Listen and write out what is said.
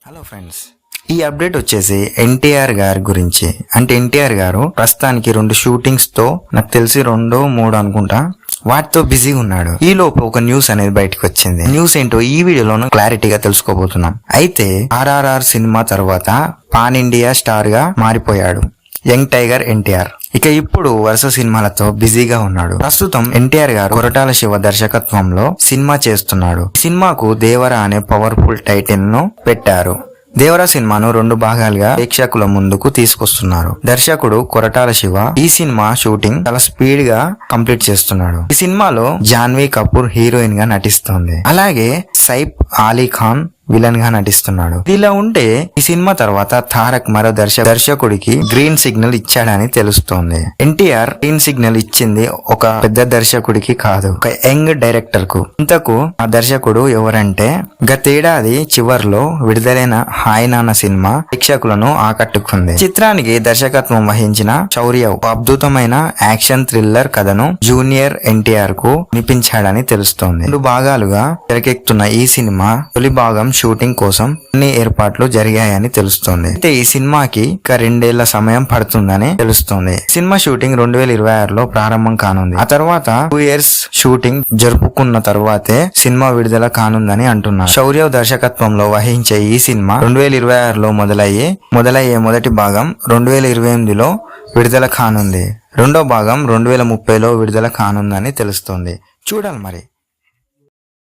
Hello friends, ఈ update వచ్చేసి ఎన్టీఆర్ గారి గురించి. అంటే ఎన్టీఆర్ గారు ప్రస్తుతానికి 2 షూటింగ్స్ తో, నాకు తెలిసి 2-3 అనుకుంటా, వాటితో బిజీగా ఉన్నాడు. ఈ లోపు ఒక న్యూస్ అనేది బయటకు వచ్చింది. న్యూస్ ఏంటో ఈ వీడియోలోనూ క్లారిటీగా తెలుసుకోబోతున్నాం. అయితే RRR సినిమా తర్వాత పాన్ ఇండియా స్టార్ గా మారిపోయాడు యంగ్ టైగర్ ఎన్టీఆర్. ఇక ఇప్పుడు వరుస సినిమాలతో బిజీగా ఉన్నాడు. ప్రస్తుతం ఎన్టీఆర్ గారు కొరటాల శివ దర్శకత్వంలో సినిమా చేస్తున్నాడు. ఈ సినిమాకు దేవరా అనే పవర్ఫుల్ టైటిల్ ను పెట్టారు. దేవరా సినిమాను 2 భాగాలుగా ప్రేక్షకుల ముందుకు తీసుకొస్తున్నారు. దర్శకుడు కొరటాల శివ ఈ సినిమా షూటింగ్ చాలా స్పీడ్ గా కంప్లీట్ చేస్తున్నాడు. ఈ సినిమాలో జాన్వీ కపూర్ హీరోయిన్ గా నటిస్తోంది. అలాగే సైఫ్ అలీ ఖాన్ విలన్ గా నటిస్తున్నాడు. ఇలా ఉంటే ఈ సినిమా తర్వాత తారక్ మరో దర్శకుడికి గ్రీన్ సిగ్నల్ ఇచ్చాడని తెలుస్తోంది. ఎన్టీఆర్ గ్రీన్ సిగ్నల్ ఇచ్చింది ఒక పెద్ద దర్శకుడికి కాదు, ఒక యంగ్ డైరెక్టర్ కు. ఇంతకు ఆ దర్శకుడు ఎవరంటే, గతేడాది చివర్లో విడుదలైన హాయ్ నాన్న సినిమా ప్రేక్షకులను ఆకట్టుకుంది. చిత్రానికి దర్శకత్వం వహించిన శౌర్య ఒక అద్భుతమైన యాక్షన్ థ్రిల్లర్ కథను జూనియర్ ఎన్టీఆర్ కు వినిపించాడని తెలుస్తోంది. 2 భాగాలుగా తెరకెక్కుతున్న ఈ సినిమా తొలి భాగం షూటింగ్ కోసం అన్ని ఏర్పాట్లు జరిగాయని తెలుస్తోంది. అయితే ఈ సినిమాకి ఇంకా 2 ఏళ్ల సమయం పడుతుందని తెలుస్తోంది. సినిమా షూటింగ్ 2026లో ప్రారంభం కానుంది. ఆ తర్వాత 2 years షూటింగ్ జరుపుకున్న తర్వాతే సినిమా విడుదల కానుందని అంటున్నారు. శౌర్య దర్శకత్వంలో వహించే ఈ సినిమా 2026లో మొదలయ్యే మొదటి భాగం 2028లో విడుదల కానుంది. రెండో భాగం 2030లో విడుదల కానుందని తెలుస్తోంది. చూడాలి మరి.